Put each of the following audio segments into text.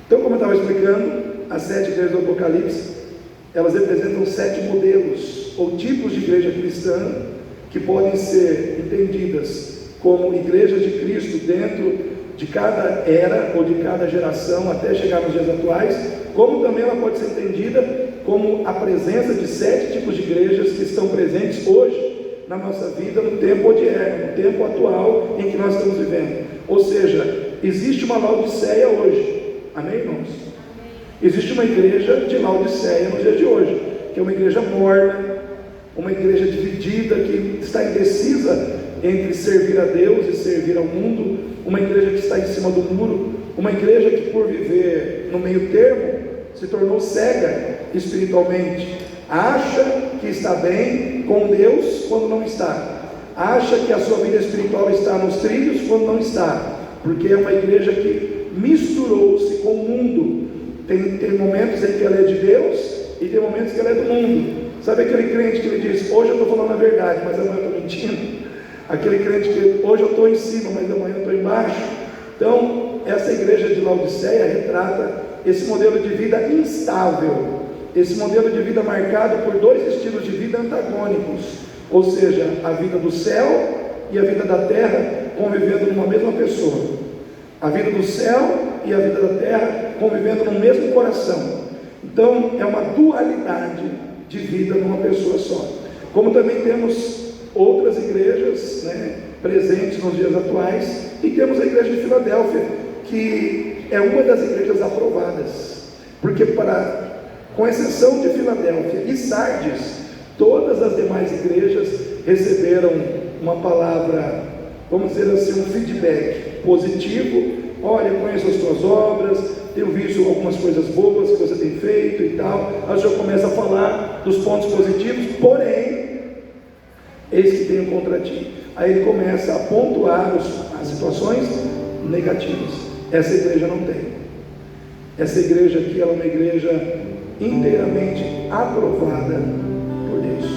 Então, como eu estava explicando, as 7 igrejas do Apocalipse, elas representam 7 modelos ou tipos de igreja cristã que podem ser entendidas como igrejas de Cristo dentro de cada era ou de cada geração até chegar nos dias atuais, como também ela pode ser entendida como a presença de 7 tipos de igrejas que estão presentes hoje na nossa vida, no tempo odierno, no tempo atual em que nós estamos vivendo. Ou seja, existe uma Laodiceia hoje, amém, irmãos? Existe uma igreja de Laodiceia no dia de hoje, que é uma igreja morna, uma igreja dividida, que está indecisa entre servir a Deus e servir ao mundo, uma igreja que está em cima do muro, uma igreja que, por viver no meio termo, se tornou cega espiritualmente, acha que está bem com Deus quando não está, acha que a sua vida espiritual está nos trilhos quando não está, porque é uma igreja que misturou-se com o mundo. Tem momentos em que ela é de Deus e tem momentos que ela é do mundo. Sabe aquele crente que ele diz, hoje eu estou falando a verdade, mas amanhã eu estou mentindo? Aquele crente que hoje eu estou em cima, mas amanhã eu estou embaixo. Então, essa igreja de Laodiceia retrata esse modelo de vida instável, esse modelo de vida marcado por 2 estilos de vida antagônicos, ou seja, a vida do céu e a vida da terra convivendo numa mesma pessoa, a vida do céu e a vida da terra convivendo no mesmo coração. Então, é uma dualidade de vida numa pessoa só. Como também temos outras igrejas, presentes nos dias atuais, e temos a igreja de Filadélfia, que é uma das igrejas aprovadas, porque com exceção de Filadélfia e Sardes, todas as demais igrejas receberam uma palavra, vamos dizer assim, um feedback positivo. Olha, conheço as tuas obras, tenho visto algumas coisas boas que você tem feito e tal. Aí o Senhor começa a falar dos pontos positivos, porém, eis que tenho contra ti. Aí ele começa a pontuar as situações negativas. Essa igreja não tem. Essa igreja aqui, ela é uma igreja inteiramente aprovada por Deus.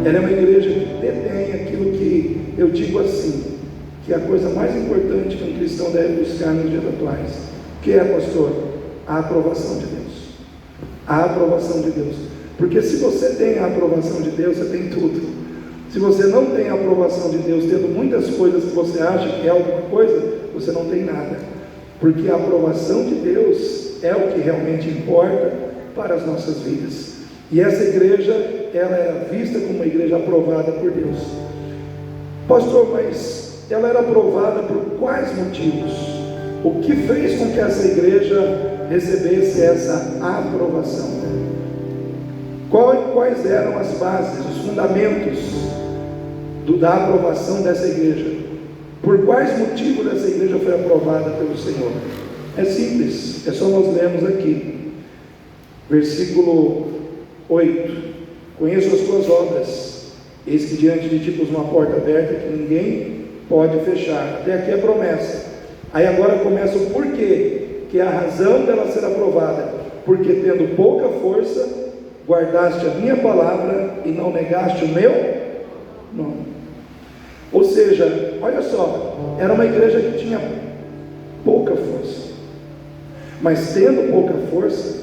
Ela é uma igreja que detém aquilo que eu digo assim, que é a coisa mais importante que um cristão deve buscar nos dias atuais. Que é, pastor? A aprovação de Deus. A aprovação de Deus. Porque se você tem a aprovação de Deus, você tem tudo. Se você não tem a aprovação de Deus, tendo muitas coisas que você acha que é alguma coisa, você não tem nada. Porque a aprovação de Deus é o que realmente importa para as nossas vidas. E essa igreja, ela era vista como uma igreja aprovada por Deus. Pastor, mas ela era aprovada por quais motivos? O que fez com que essa igreja recebesse essa aprovação? Quais eram as bases, os fundamentos da aprovação dessa igreja? Por quais motivos essa igreja foi aprovada pelo Senhor? É simples, é só nós lermos aqui, versículo 8: conheço as tuas obras, eis que diante de ti pus uma porta aberta que ninguém pode fechar. Até aqui é promessa. Aí agora começa o porquê, que é a razão dela ser aprovada. Porque tendo pouca força, guardaste a minha palavra e não negaste o meu nome. Ou seja, olha só, era uma igreja que tinha pouca força, mas tendo pouca força,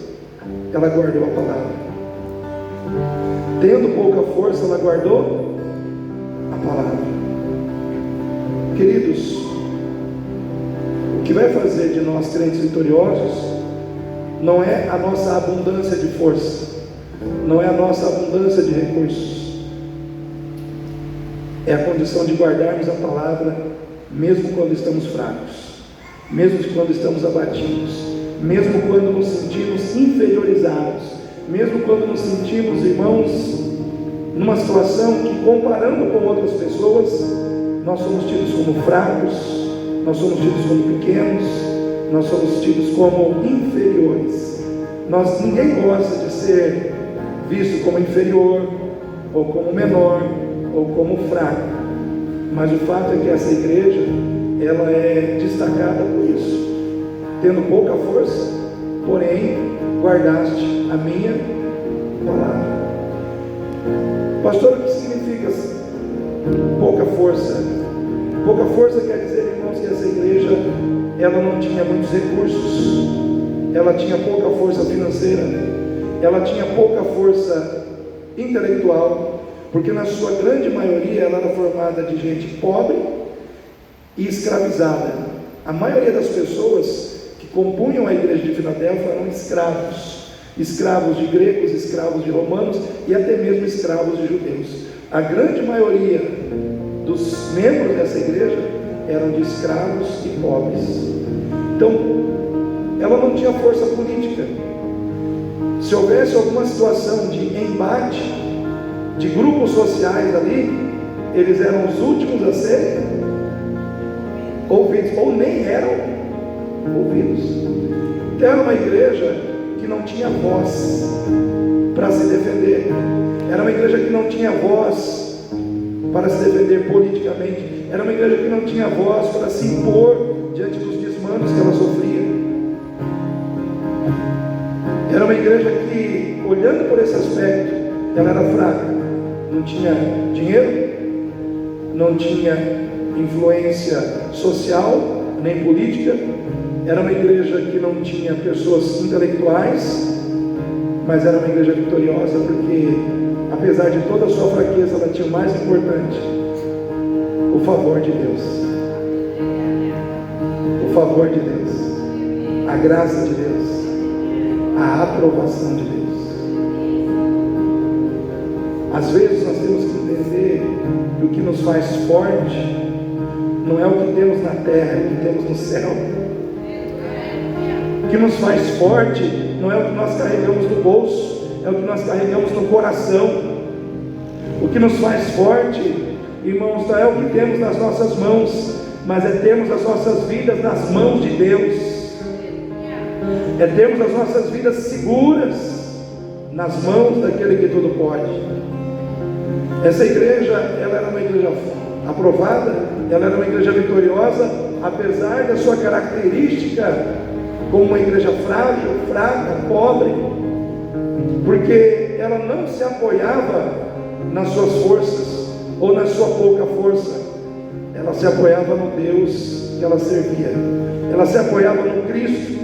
ela guardou a palavra. Tendo pouca força, ela guardou a palavra. Queridos, o que vai fazer de nós crentes vitoriosos não é a nossa abundância de força, não é a nossa abundância de recursos, é a condição de guardarmos a palavra, mesmo quando estamos fracos, mesmo quando estamos abatidos, mesmo quando nos sentimos inferiorizados, mesmo quando nos sentimos, irmãos, numa situação que, comparando com outras pessoas, nós somos tidos como fracos, nós somos tidos como pequenos, nós somos tidos como inferiores. Ninguém gosta de ser visto como inferior, ou como menor, ou como fraco, mas o fato é que essa igreja, ela é destacada por isso, tendo pouca força, porém guardaste a minha palavra. Pastor, o que significa pouca força? Pouca força quer dizer, irmãos, que essa igreja ela não tinha muitos recursos, ela tinha pouca força financeira, ela tinha pouca força intelectual, porque na sua grande maioria ela era formada de gente pobre e escravizada. A maioria das pessoas que compunham a igreja de Filadélfia eram escravos de gregos, escravos de romanos e até mesmo escravos de judeus. A grande maioria dos membros dessa igreja eram de escravos e pobres. Então, ela não tinha força política. Se houvesse alguma situação de embate de grupos sociais ali, eles eram os últimos a serem ouvidos, ou nem eram ouvidos. Então, era uma igreja que não tinha voz para se defender, era uma igreja que não tinha voz para se defender politicamente, era uma igreja que não tinha voz para se impor diante dos desmandos que ela sofria. Era uma igreja que, olhando por esse aspecto, ela era fraca, não tinha dinheiro, não tinha influência social nem política, era uma igreja que não tinha pessoas intelectuais, mas era uma igreja vitoriosa, porque apesar de toda a sua fraqueza, ela tinha o mais importante: o favor de Deus. O favor de Deus, a graça de Deus, a aprovação de Deus. Às vezes nós temos que entender que o que nos faz forte não é o que temos na terra, é o que temos no céu. O que nos faz forte não é o que nós carregamos no bolso, é o que nós carregamos no coração. O que nos faz forte, irmãos, não é o que temos nas nossas mãos, mas é termos as nossas vidas nas mãos de Deus, é termos as nossas vidas seguras nas mãos daquele que tudo pode. Essa igreja, ela era uma igreja aprovada, ela era uma igreja vitoriosa, apesar da sua característica como uma igreja frágil, fraca, pobre, porque ela não se apoiava nas suas forças ou na sua pouca força, ela se apoiava no Deus que ela servia, ela se apoiava no Cristo,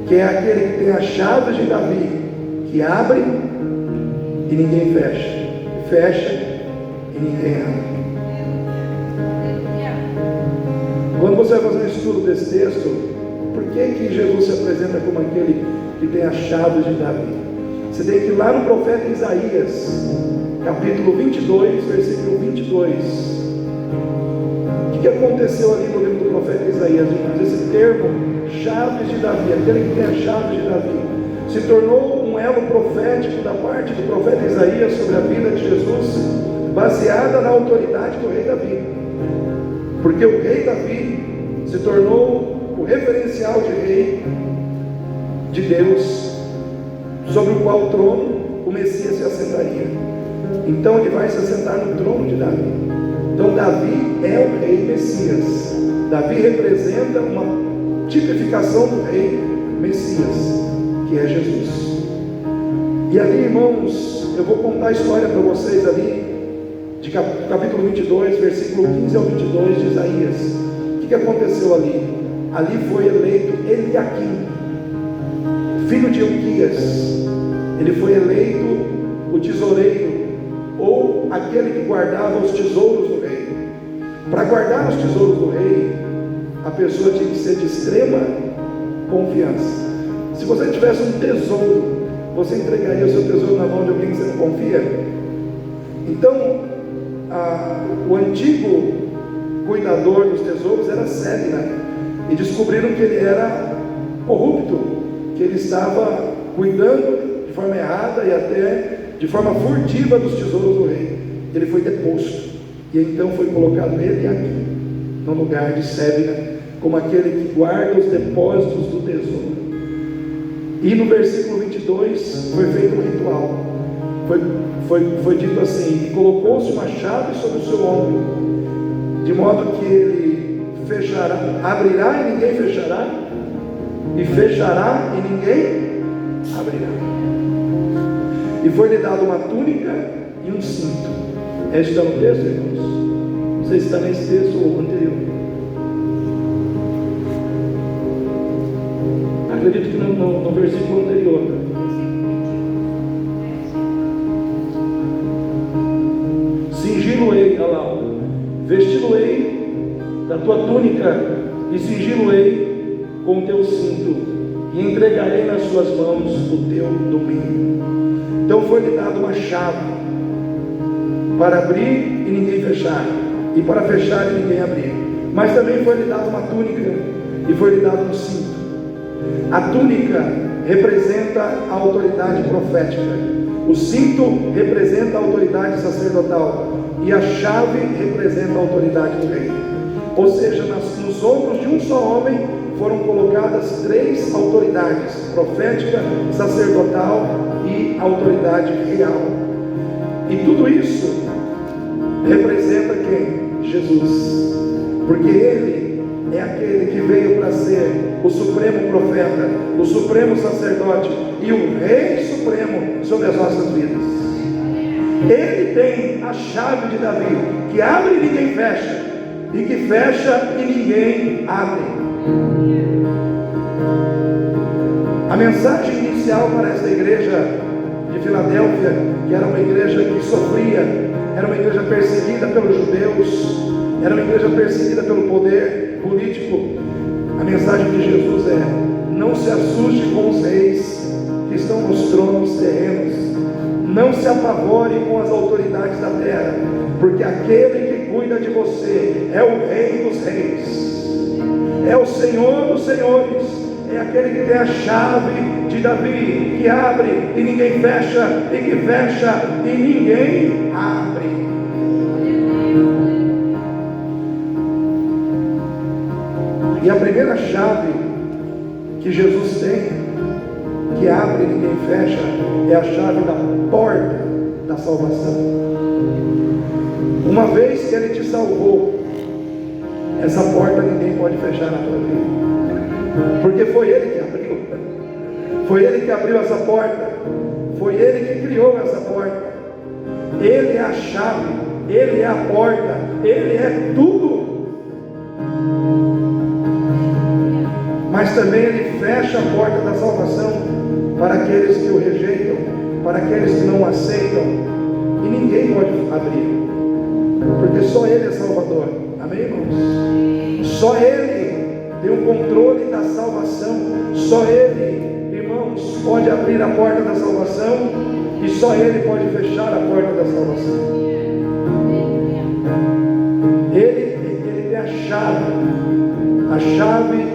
que é aquele que tem as chaves de Davi, que abre e ninguém fecha, fecha e ninguém abre. Quando você vai fazer um estudo desse texto, por que Jesus se apresenta como aquele que tem as chaves de Davi? Você tem que ir lá no profeta Isaías, capítulo 22, versículo 22. O que aconteceu ali no livro do profeta Isaías? Esse termo, chaves de Davi, aquele que tem as chaves de Davi, se tornou um elo profético da parte do profeta Isaías sobre a vida de Jesus, baseada na autoridade do rei Davi, porque o rei Davi se tornou o referencial de rei de Deus, sobre o qual o trono, o Messias se assentaria. Então ele vai se assentar no trono de Davi. Então Davi é o rei Messias. Davi representa uma tipificação do rei Messias, que é Jesus. E ali, irmãos, eu vou contar a história para vocês ali, de capítulo 22, versículo 15 ao 22 de Isaías. O que aconteceu ali? Ali foi eleito Eliaquim, filho de Hilquias. Ele foi eleito o tesoureiro, ou aquele que guardava os tesouros do rei. Para guardar os tesouros do rei, a pessoa tinha que ser de extrema confiança. Se você tivesse um tesouro, você entregaria o seu tesouro na mão de alguém que você não confia? Então, o antigo cuidador dos tesouros era Sebna, e descobriram que ele era corrupto, que ele estava cuidando de forma errada e até de forma furtiva dos tesouros do rei. Ele foi deposto, e então foi colocado ele aqui, no lugar de Sebna, como aquele que guarda os depósitos do tesouro. E no versículo 22 foi feito um ritual. Foi dito assim: e colocou-se uma chave sobre o seu ombro, de modo que ele fechará, abrirá e ninguém fechará, e fechará e ninguém abrirá. E foi-lhe dado uma túnica e um cinto. Este está no texto, irmãos? Não sei se está nesse texto ou anterior. acredito que no versículo anterior. Cingi-lo-ei, olha lá, vesti-lo-ei da tua túnica e cingi-lo-ei com o teu cinto e entregarei nas suas mãos o teu domínio. Então foi-lhe dado uma chave para abrir e ninguém fechar, e para fechar e ninguém abrir. Mas também foi-lhe dado uma túnica e foi-lhe dado um cinto. A túnica representa a autoridade profética, o cinto representa a autoridade sacerdotal e a chave representa a autoridade do rei. Ou seja, nos ombros de um só homem foram colocadas 3 autoridades: profética, sacerdotal e autoridade real. E tudo isso representa quem? Jesus, porque Ele é aquele que veio para ser o supremo profeta, o supremo sacerdote e o rei supremo sobre as nossas vidas. Ele tem a chave de Davi, que abre e ninguém fecha, e que fecha e ninguém abre. A mensagem inicial para esta igreja de Filadélfia, que era uma igreja que sofria, era uma igreja perseguida pelos judeus, era uma igreja perseguida pelo poder político. A mensagem de Jesus é: não se assuste com os reis que estão nos tronos terrenos, não se apavore com as autoridades da terra, porque aquele que cuida de você é o Rei dos reis, é o Senhor dos senhores, é aquele que tem a chave de Davi, que abre e ninguém fecha, e que fecha e ninguém abre. E a primeira chave que Jesus tem, que abre e ninguém fecha, é a chave da porta da salvação. Uma vez que Ele te salvou, essa porta ninguém pode fechar na tua vida, porque foi Ele que abriu. Foi Ele que abriu essa porta, foi Ele que criou essa porta. Ele é a chave, Ele é a porta, Ele é tudo. Mas também Ele fecha a porta da salvação para aqueles que o rejeitam, para aqueles que não o aceitam, e ninguém pode abrir, porque só Ele é Salvador. Amém, irmãos? Só Ele tem o controle da salvação, só Ele, irmãos, pode abrir a porta da salvação, e só Ele pode fechar a porta da salvação. Ele tem a chave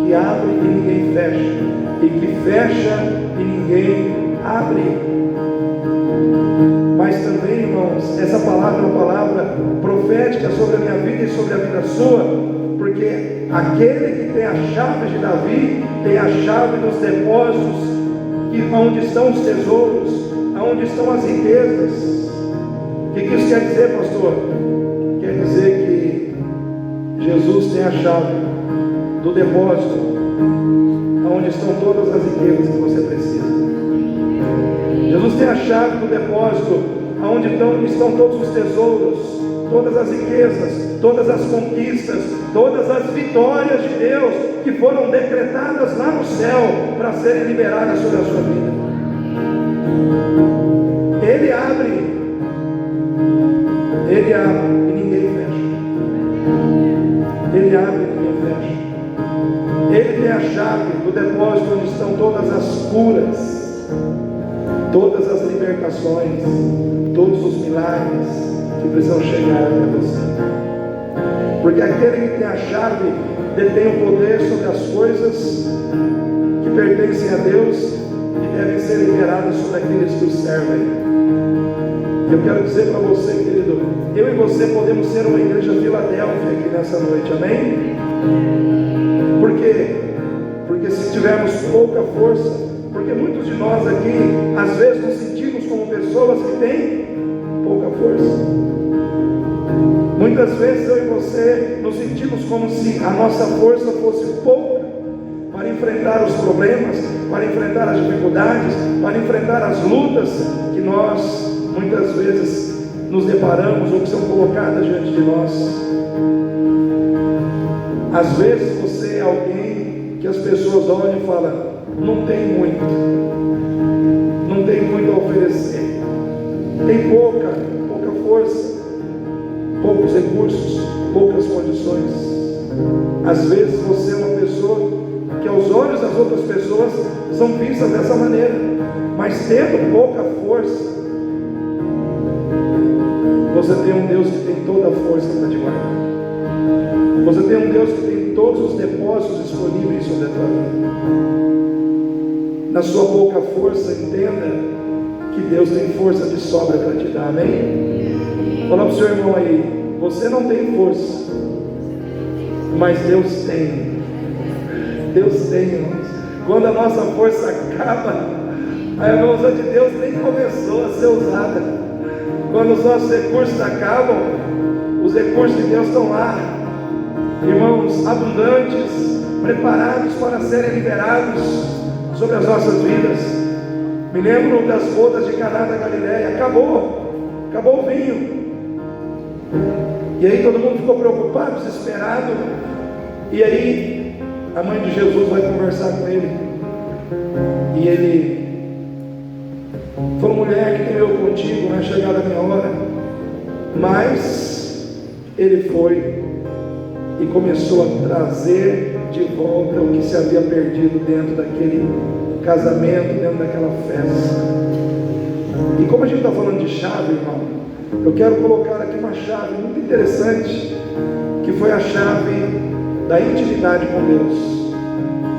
que abre e ninguém fecha, e que fecha e ninguém abre. Mas também, irmãos, essa palavra é uma palavra profética sobre a minha vida e sobre a vida sua, porque aquele que tem a chave de Davi tem a chave dos depósitos, onde estão os tesouros, onde estão as riquezas. O que isso quer dizer, pastor? Quer dizer que Jesus tem a chave do depósito, onde estão todas as riquezas que você precisa. Jesus tem a chave do depósito, onde estão todos os tesouros, todas as riquezas, todas as conquistas, todas as vitórias de Deus que foram decretadas lá no céu para serem liberadas sobre a sua vida. Ele abre e ninguém fecha. Ele abre e ninguém fecha. Ele tem a chave do depósito onde estão todas as curas, todas as libertações, todos os milagres que precisam chegar até você. Porque aquele que tem a chave detém o poder sobre as coisas que pertencem a Deus e devem ser liberadas sobre aqueles que o servem. Eu quero dizer para você, querido, eu e você podemos ser uma igreja Filadélfia aqui nessa noite, amém? Por quê? Porque se tivermos pouca força, porque muitos de nós aqui, às vezes nos sentimos como pessoas que têm pouca força. Muitas vezes eu e você nos sentimos como se a nossa força fosse pouca para enfrentar os problemas, para enfrentar as dificuldades, para enfrentar as lutas que nós muitas vezes nos deparamos ou que são colocadas diante de nós. Às vezes você é alguém que as pessoas olham e falam: não tem muito a oferecer, tem pouca força, poucos recursos, poucas condições. Às vezes você é uma pessoa que aos olhos das outras pessoas são vistas dessa maneira, mas tendo pouca força, você tem um Deus que tem toda a força para te guardar. Você tem um Deus que tem todos os depósitos disponíveis sobre a tua vida. Na sua pouca força, entenda que Deus tem força de sobra para te dar, amém? Fala para o seu irmão aí: você não tem força, mas Deus tem. Deus tem, irmãos. Quando a nossa força acaba, a força de Deus nem começou a ser usada. Quando os nossos recursos acabam, os recursos de Deus estão lá, irmãos, abundantes, preparados para serem liberados sobre as nossas vidas. Me lembro das bodas de Caná da Galileia. Acabou o vinho. E aí todo mundo ficou preocupado, desesperado. E aí a mãe de Jesus vai conversar com ele. E ele falou: mulher, que tenho eu contigo, não é chegada a minha hora. Mas ele foi e começou a trazer de volta o que se havia perdido dentro daquele casamento, dentro daquela festa. E como a gente está falando de chave, irmão, eu quero colocar aqui uma chave muito interessante, que foi a chave da intimidade com Deus,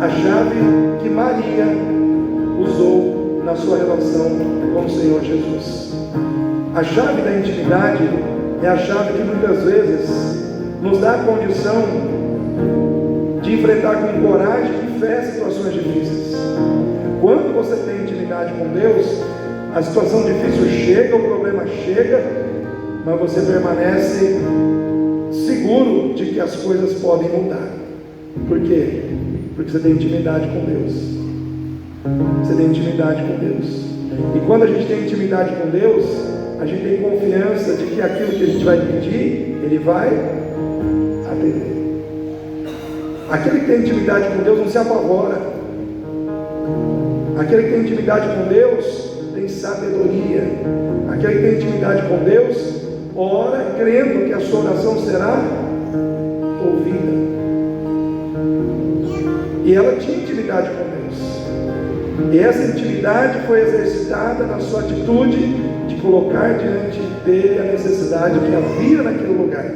a chave que Maria usou na sua relação com o Senhor Jesus. A chave da intimidade é a chave que muitas vezes nos dá a condição de enfrentar com coragem e fé situações difíceis. Quando você tem intimidade com Deus, a situação difícil chega, o problema chega, mas você permanece seguro de que as coisas podem mudar. Por quê? Porque você tem intimidade com Deus. Você tem intimidade com Deus. E quando a gente tem intimidade com Deus, a gente tem confiança de que aquilo que a gente vai pedir, Ele vai atender. Aquele que tem intimidade com Deus não se apavora. Aquele que tem intimidade com Deus tem sabedoria. Aquele que tem intimidade com Deus ora crendo que a sua oração será ouvida. E ela tinha intimidade com Deus. E essa intimidade foi exercitada na sua atitude de colocar diante dele a necessidade que havia naquele lugar.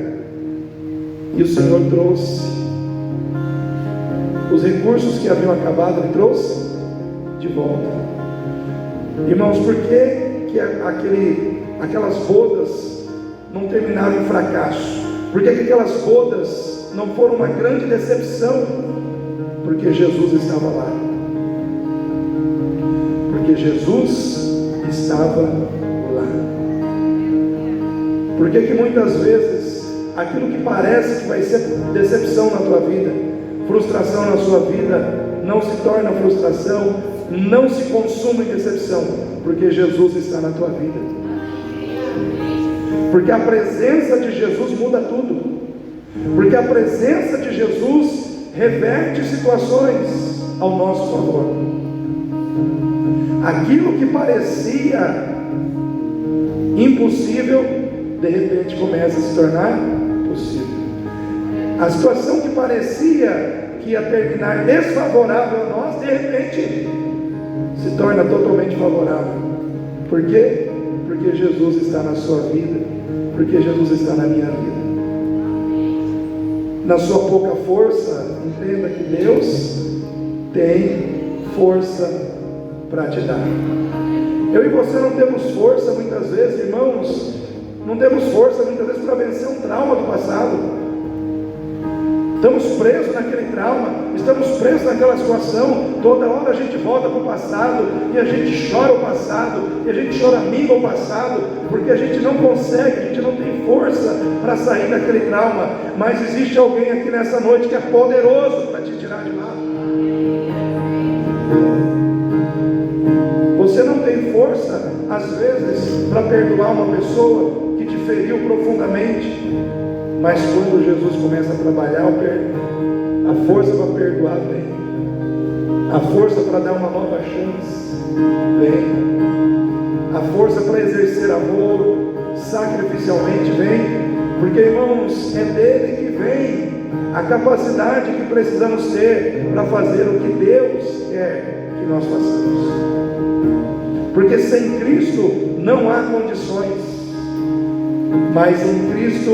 E o Senhor trouxe os recursos que haviam acabado, Ele trouxe de volta. Irmãos, por que aquelas bodas não terminaram em fracasso? Por que aquelas bodas não foram uma grande decepção? Porque Jesus estava lá. Porque Jesus estava lá. Por que muitas vezes aquilo que parece que vai ser decepção na tua vida, frustração na sua vida, não se torna frustração, não se consuma em decepção? Porque Jesus está na tua vida. Porque a presença de Jesus muda tudo. Porque a presença de Jesus reverte situações ao nosso favor. Aquilo que parecia impossível, de repente começa a se tornar possível. A situação que parecia que ia terminar desfavorável a nós, de repente se torna totalmente favorável. Por quê? Porque Jesus está na sua vida. Porque Jesus está na minha vida. Na sua pouca força, entenda que Deus tem força para te dar. Eu e você não temos força muitas vezes, irmãos, não temos força muitas vezes para vencer um trauma do passado. Estamos presos naquele trauma, estamos presos naquela situação. Toda hora a gente volta para o passado e a gente chora o passado, e a gente choraminga o passado, porque a gente não consegue, a gente não tem força para sair daquele trauma. Mas existe alguém aqui nessa noite que é poderoso para te tirar de lá. Você não tem força, às vezes, para perdoar uma pessoa que te feriu profundamente. Mas quando Jesus começa a trabalhar, a força para perdoar vem. A força para dar uma nova chance, vem. A força para exercer amor sacrificialmente, vem. Porque, irmãos, é dele que vem a capacidade que precisamos ter para fazer o que Deus quer que nós façamos. Porque sem Cristo não há condições, mas em Cristo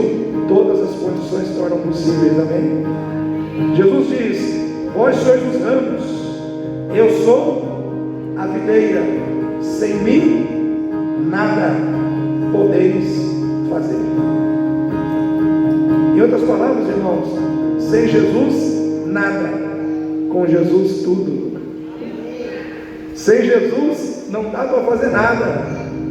todas as condições se tornam possíveis, amém? Jesus diz: vós sois os ramos, eu sou a videira, sem mim nada podeis fazer. Em outras palavras, irmãos, sem Jesus nada, com Jesus tudo. Sem Jesus não dá para fazer nada,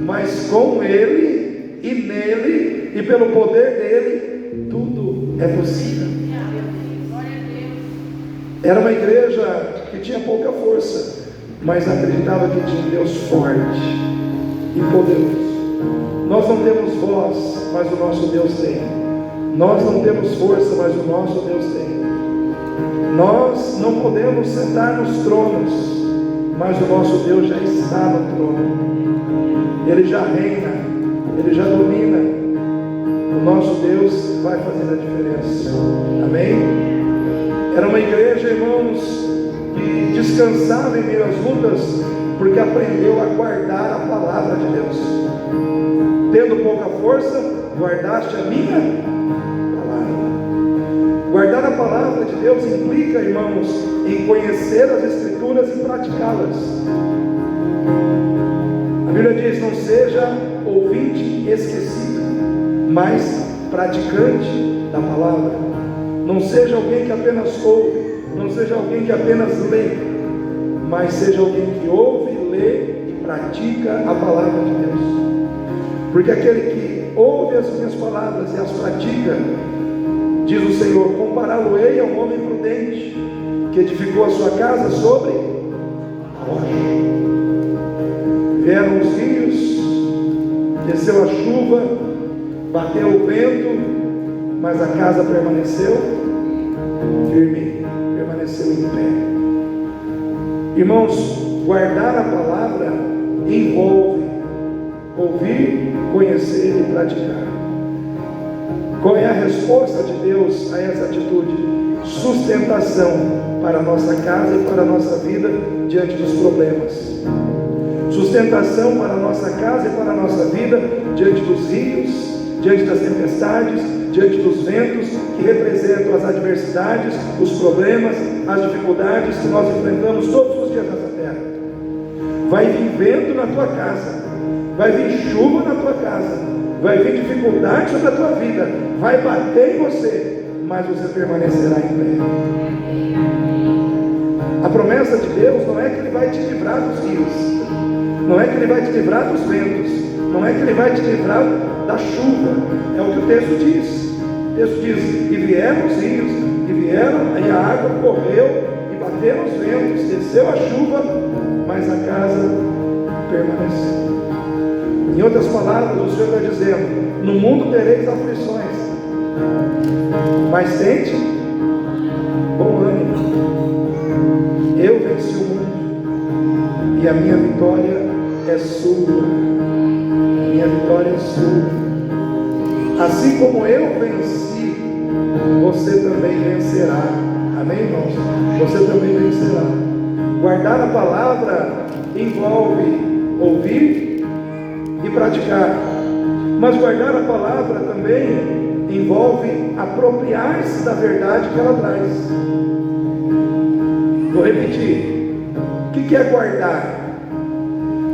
mas com Ele e nele e pelo poder dele tudo é possível. Era uma igreja que tinha pouca força, mas acreditava que tinha um Deus forte e poderoso. Nós não temos voz, mas o nosso Deus tem. Nós não temos força, mas o nosso Deus tem. Nós não podemos sentar nos tronos, mas o nosso Deus já está no trono. Ele já reina, Ele já domina. O nosso Deus vai fazer a diferença. Amém? Era uma igreja, irmãos, que descansava em meio às lutas, porque aprendeu a guardar a palavra de Deus. Tendo pouca força, guardaste a minha palavra. Guardar a palavra de Deus implica, irmãos, em conhecer as Escrituras e praticá-las. A Bíblia diz: não seja ouvinte esquecido, mas praticante da palavra. Não seja alguém que apenas ouve, não seja alguém que apenas lê, mas seja alguém que ouve, lê e pratica a palavra de Deus. Porque aquele que ouve as minhas palavras e as pratica, diz o Senhor, compará-lo-ei a um homem prudente, que edificou a sua casa sobre a rocha. Vieram os rios, desceu a chuva, bateu o vento, mas a casa permaneceu firme, permaneceu em pé. Irmãos, guardar a palavra envolve ouvir, conhecer e praticar. Qual é a resposta de Deus a essa atitude? Sustentação para a nossa casa e para a nossa vida diante dos problemas. Sustentação para a nossa casa e para a nossa vida diante dos rios, diante das tempestades, diante dos ventos que representam as adversidades, os problemas, as dificuldades que nós enfrentamos todos os dias nessa terra. Vai vir vento na tua casa, vai vir chuva na tua casa, vai vir dificuldade sobre a tua vida, vai bater em você, mas você permanecerá em pé. A promessa de Deus não é que Ele vai te livrar dos rios, não é que Ele vai te livrar dos ventos, não é que Ele vai te livrar da chuva, é o que o texto diz. O texto diz: e vieram os rios, e vieram, e a água correu, e bateram os ventos, desceu a chuva, mas a casa permaneceu. Em outras palavras, o Senhor está dizendo: no mundo tereis aflições, mas tente bom ânimo. Eu venci o mundo, e a minha vitória é sua. Minha vitória é sua. Assim como eu venci, você também vencerá. Amém, irmãos? Você também vencerá. Guardar a palavra envolve ouvir e praticar, mas guardar a palavra também envolve apropriar-se da verdade que ela traz. Vou repetir: o que é guardar?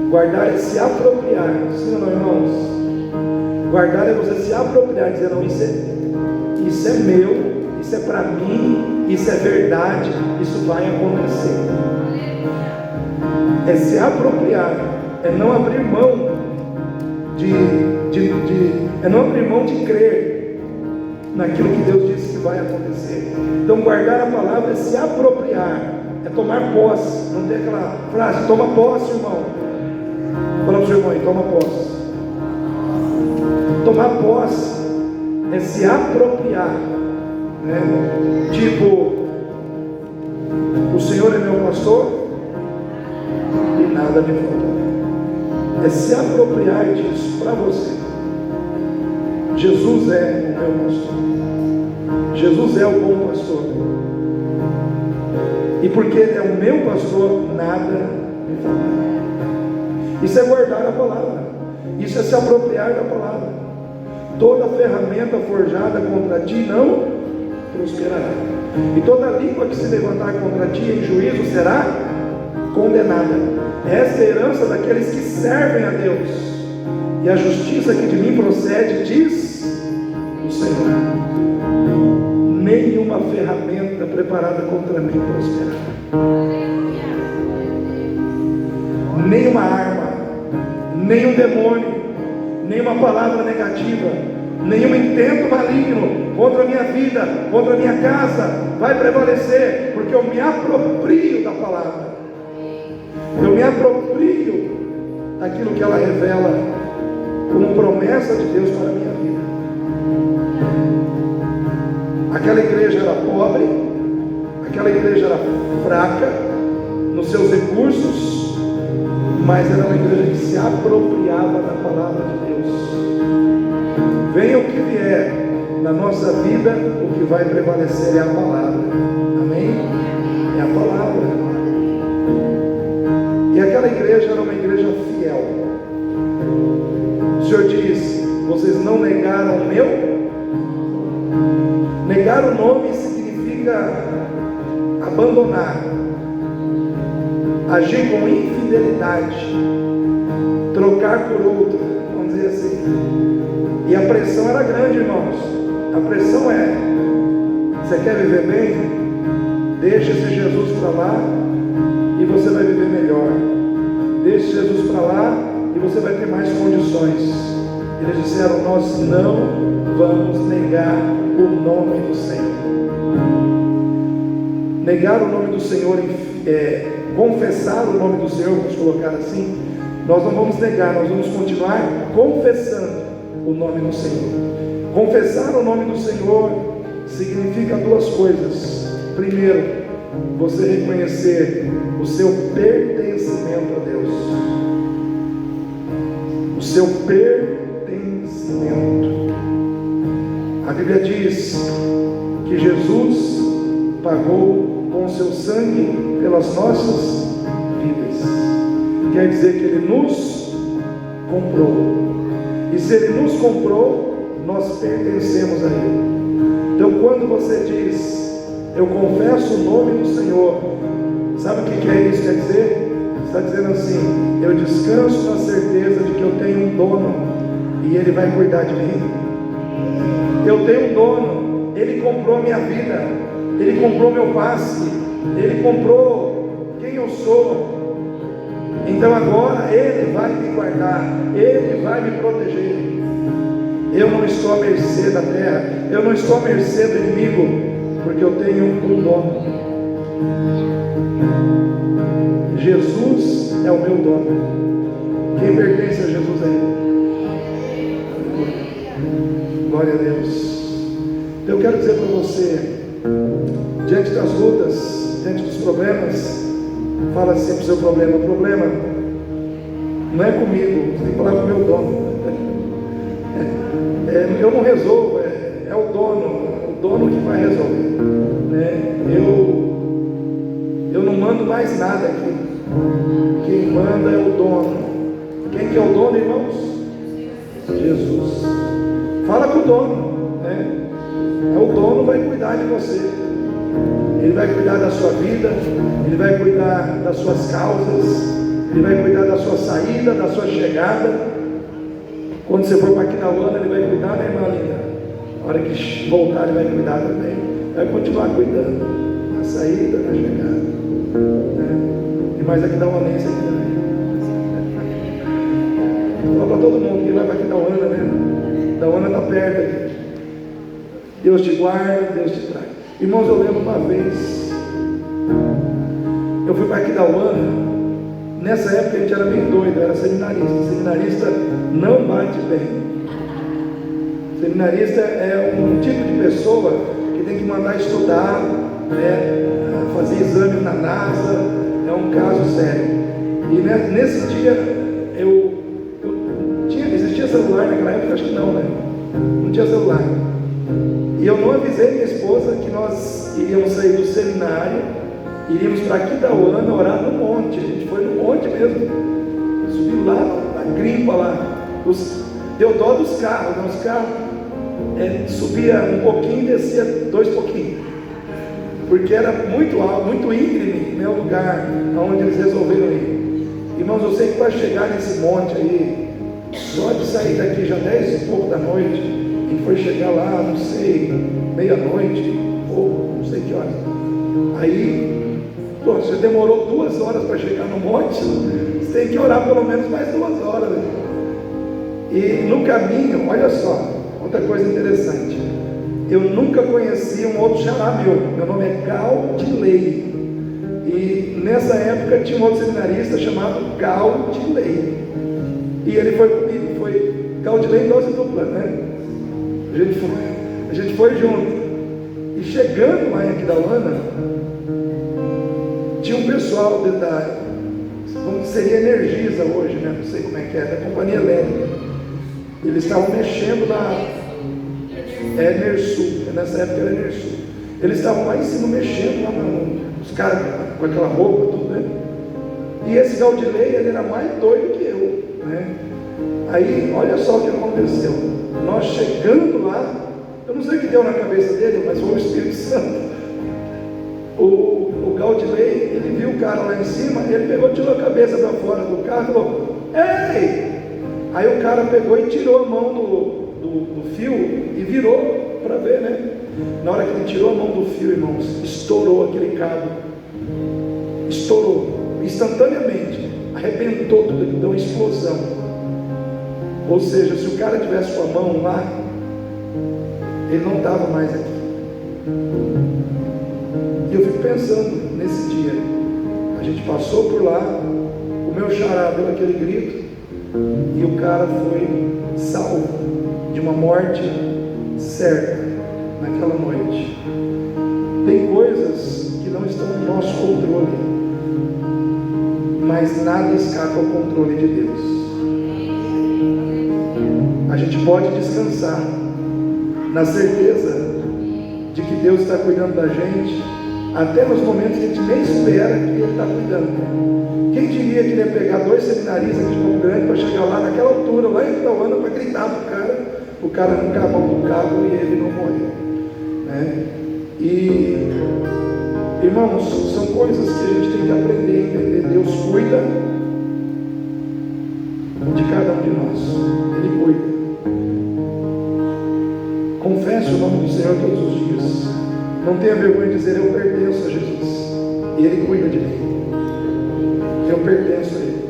Guardar é se apropriar, sim ou não, irmãos? Guardar é você se apropriar, dizer: não, isso é meu, isso é para mim, isso é verdade, isso vai acontecer. É se apropriar, é não abrir mão é não abrir mão de crer naquilo que Deus disse que vai acontecer. Então guardar a palavra é se apropriar, é tomar posse. Não tem aquela frase: toma posse, irmão. Fala para o seu irmão aí: toma posse. Tomar posse é se apropriar, né? Tipo, o Senhor é meu pastor, nada me faltará. É se apropriar disso para você. Jesus é o meu pastor. Jesus é o bom pastor. E porque Ele é o meu pastor, nada me faltará. Isso é guardar a palavra. Isso é se apropriar da palavra. Toda ferramenta forjada contra ti não prosperará. E toda língua que se levantar contra ti em juízo será condenada. Esta é a herança daqueles que servem a Deus. E a justiça que de mim procede, diz o Senhor. Nenhuma ferramenta preparada contra mim prosperará. Nenhuma arma, nenhum demônio, nenhuma palavra negativa, nenhum intento maligno contra a minha vida, contra a minha casa, vai prevalecer, porque eu me aproprio da palavra. Eu me aproprio daquilo que ela revela como promessa de Deus para a minha vida. Aquela igreja era pobre, aquela igreja era fraca nos seus recursos, mas era uma igreja que se apropriava da palavra de Deus. Venha o que vier na nossa vida, o que vai prevalecer é a palavra. Amém? É a palavra. E aquela igreja era uma igreja fiel. O Senhor diz: vocês não negaram o meu. Negar o nome significa abandonar, agir com infidelidade, trocar por outro, vamos dizer assim. E a pressão era grande, irmãos. A pressão é: você quer viver bem? Deixa esse Jesus para lá e você vai viver melhor. Deixa Jesus para lá e você vai ter mais condições. Eles disseram: nós não vamos negar o nome do Senhor. Negar o nome do Senhor, confessar o nome do Senhor, vamos colocar assim. Nós não vamos negar, nós vamos continuar confessando o nome do Senhor. Confessar o nome do Senhor significa duas coisas. Primeiro, você reconhecer o seu pertencimento a Deus. O seu pertencimento. A Bíblia diz que Jesus pagou com o seu sangue pelas nossas vidas. Quer dizer que Ele nos comprou. E se Ele nos comprou, nós pertencemos a Ele. Então quando você diz: eu confesso o nome do Senhor, sabe o que é isso? Quer dizer? Está dizendo assim: eu descanso na certeza de que eu tenho um dono e Ele vai cuidar de mim. Eu tenho um dono, Ele comprou minha vida, Ele comprou meu passe, Ele comprou quem eu sou. Então agora Ele vai me guardar, Ele vai me proteger. Eu não estou à mercê da terra, eu não estou à mercê do inimigo, porque eu tenho um dono. Jesus é o meu dono. Quem pertence a Jesus é Ele. Glória a Deus. Então eu quero dizer para você, diante das lutas, diante dos problemas, fala sempre o seu problema. O problema não é comigo, você tem que falar com o meu dono. Eu não resolvo, é o dono que vai resolver. Eu não mando mais nada aqui. Quem manda é o dono. Quem que é o dono, irmãos? Jesus. Fala com o dono, o dono vai cuidar de você. Ele vai cuidar da sua vida, Ele vai cuidar das suas causas, Ele vai cuidar da sua saída, da sua chegada. Quando você for para Aquidauana, Ele vai cuidar, né, irmã linda? Na hora que voltar, Ele vai cuidar também. Vai continuar cuidando na saída, na chegada. E mais Aquidauanense aqui também. Fala para todo mundo que vai para Aquidauana, né? Aquidauana está perto aqui. Deus te guarda, Deus te traz. Irmãos, eu lembro uma vez, eu fui para Aquidauana. Nessa época a gente era bem doido, era seminarista. Seminarista não bate bem. Seminarista é um tipo de pessoa que tem que mandar estudar, fazer exame na NASA. É um caso sério. E nesse dia, existia celular naquela época? Acho que não, né? Não tinha celular. E eu não avisei minha esposa que nós iríamos sair do seminário, iríamos para Aquidauana orar no monte. A gente foi no monte mesmo, subi lá na grimpa lá. Deu dó dos carros, né? Os carros subia um pouquinho e descia 2 pouquinhos, porque era muito alto, muito íngreme, né, o lugar onde eles resolveram ir. Irmãos, eu sei que para chegar nesse monte aí, só de sair daqui já 10 e pouco da noite, a gente foi chegar lá, não sei, meia-noite, ou não sei que horas. Aí, pô, você demorou 2 horas para chegar no monte, você tem que orar pelo menos mais 2 horas. Né? E no caminho, olha só, outra coisa interessante, eu nunca conheci um outro xará meu nome é Galdilei, e nessa época tinha um outro seminarista chamado Galdilei, e ele foi comigo, foi Galdilei em dose dupla, né? A gente foi junto, e chegando lá em Aquidauana, tinha um pessoal como seria Energisa hoje, né? Não sei como é que é, da companhia elétrica. Eles estavam mexendo na Enersul, nessa época era Enersul. Eles estavam lá em cima mexendo, lá os caras com aquela roupa, tudo, né? E esse Galdilei, ele era mais doido que eu, né? Aí, olha só o que aconteceu. Nós chegando lá, eu não sei o que deu na cabeça dele, mas foi o Espírito Santo. O Galdilei, ele viu o cara lá em cima, ele pegou, tirou a cabeça para fora do carro e falou: ei! Aí o cara pegou e tirou a mão do fio e virou para ver, né? Na hora que ele tirou a mão do fio, irmãos, estourou aquele cabo. Estourou, instantaneamente, arrebentou tudo, deu uma explosão. Ou seja, se o cara tivesse com a mão lá, ele não estava mais aqui. E eu fico pensando nesse dia, a gente passou por lá, o meu xará deu aquele grito, e o cara foi salvo de uma morte certa naquela noite. Tem coisas que não estão no nosso controle, mas nada escapa ao controle de Deus. A gente pode descansar na certeza de que Deus está cuidando da gente, até nos momentos que a gente nem espera que Ele está cuidando. Quem diria que ele ia pegar 2 seminaristas de Campo Grande para chegar lá naquela altura, lá em Aquidauana, para gritar para o cara arrancar a mão do cabo e ele não morreu, né? E, irmãos, são coisas que a gente tem que aprender a entender. Deus cuida de cada um de nós, Ele cuida. Confesse o nome do Senhor todos os dias, não tenha vergonha de dizer: eu pertenço a Jesus e Ele cuida de mim. Eu pertenço a Ele.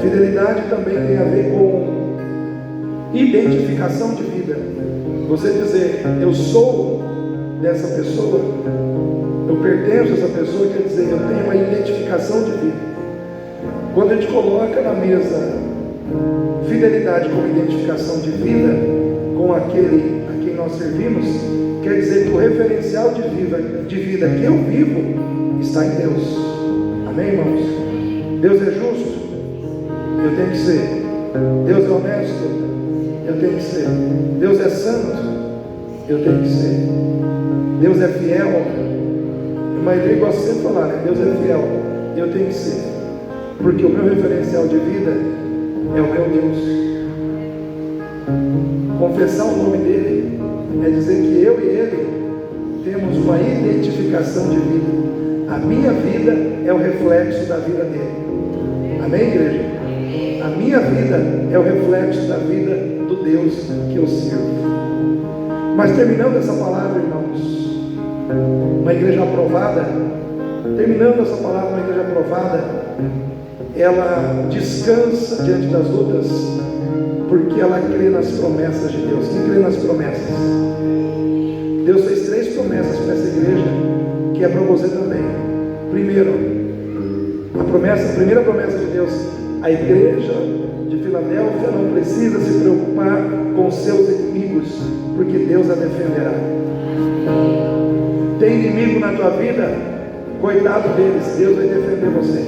Fidelidade também tem a ver com identificação de vida. Você dizer: eu sou dessa pessoa, eu pertenço a essa pessoa, quer dizer, eu tenho uma identificação de vida. Quando a gente coloca na mesa fidelidade como identificação de vida com aquele a quem nós servimos, quer dizer que o referencial de vida que eu vivo está em Deus. Amém, irmãos? Deus é justo? Eu tenho que ser. Deus é honesto? Eu tenho que ser. Deus é santo? Eu tenho que ser. Deus é fiel? Mas eu gosto sempre de falar, né? Deus é fiel. Eu tenho que ser. Porque o meu referencial de vida é o meu Deus. Confessar o nome dele é dizer que eu e ele temos uma identificação de vida. A minha vida é o reflexo da vida dele. Amém, igreja? A minha vida é o reflexo da vida do Deus que eu sirvo. Mas terminando essa palavra, irmãos, uma igreja aprovada, terminando essa palavra, uma igreja aprovada, ela descansa diante das lutas, porque ela crê nas promessas de Deus. Quem crê nas promessas? Deus fez 3 promessas para essa igreja, que é para você também. Primeiro, a primeira promessa de Deus: a igreja de Filadélfia não precisa se preocupar com seus inimigos, porque Deus a defenderá. Tem inimigo na tua vida? Coitado deles, Deus vai defender você.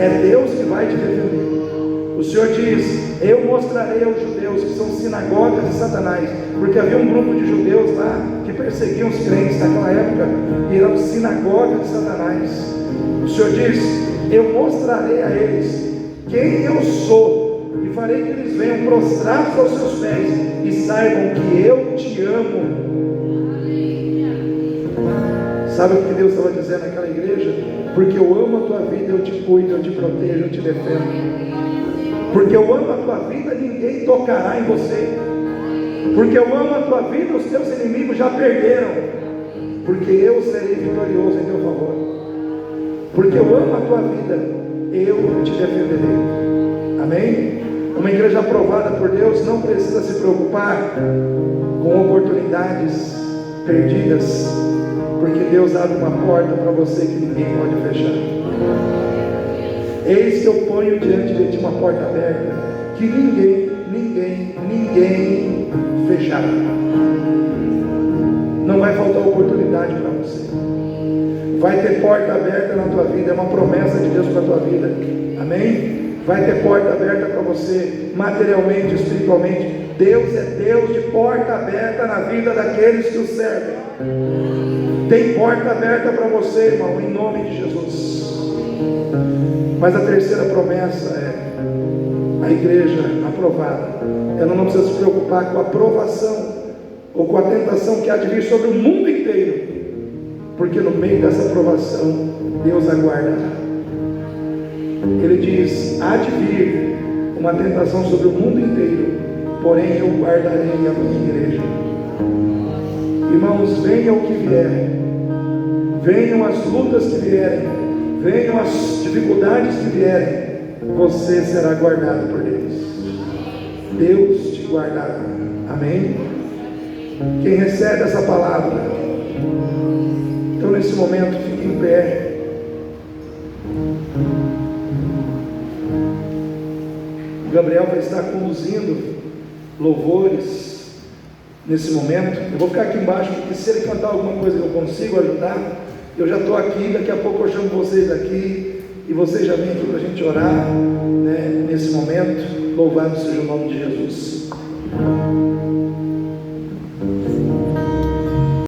É Deus que vai te defender. O Senhor diz: eu mostrarei aos judeus que são sinagogas de Satanás, porque havia um grupo de judeus lá que perseguiam os crentes naquela época, e eram sinagogas de Satanás. O Senhor diz: eu mostrarei a eles quem eu sou, e farei que eles venham prostrados aos seus pés, e saibam que eu te amo. Sabe o que Deus estava dizendo naquela igreja? Porque eu amo a tua vida, eu te cuido, eu te protejo, eu te defendo. Porque eu amo a tua vida, ninguém tocará em você. Porque eu amo a tua vida, os teus inimigos já perderam. Porque eu serei vitorioso em teu favor. Porque eu amo a tua vida, eu te defenderei. Amém? Uma igreja aprovada por Deus não precisa se preocupar com oportunidades perdidas, porque Deus abre uma porta para você que ninguém pode fechar. Eis que eu ponho diante de ti uma porta aberta, que ninguém fechará. Não vai faltar oportunidade para você. Vai ter porta aberta na tua vida, é uma promessa de Deus para a tua vida. Amém? Vai ter porta aberta para você, materialmente, espiritualmente. Deus é Deus de porta aberta na vida daqueles que o servem. Tem porta aberta para você, irmão, em nome de Jesus. Mas a terceira promessa é a igreja aprovada. Ela não precisa se preocupar com a provação ou com a tentação que há de vir sobre o mundo inteiro, porque no meio dessa provação Deus aguardará. Ele diz: há de vir uma tentação sobre o mundo inteiro, porém eu guardarei a minha igreja. Irmãos, venha o que vier, venham as lutas que vierem, venham as dificuldades que vierem, você será guardado por Deus. Deus te guardará. Amém? Quem recebe essa palavra, então nesse momento fique em pé. O Gabriel vai estar conduzindo louvores nesse momento. Eu vou ficar aqui embaixo, porque se ele cantar alguma coisa que eu consigo ajudar, eu já estou aqui. Daqui a pouco eu chamo vocês aqui, e vocês já vêm aqui para a gente orar, né, nesse momento. Louvado seja o nome de Jesus.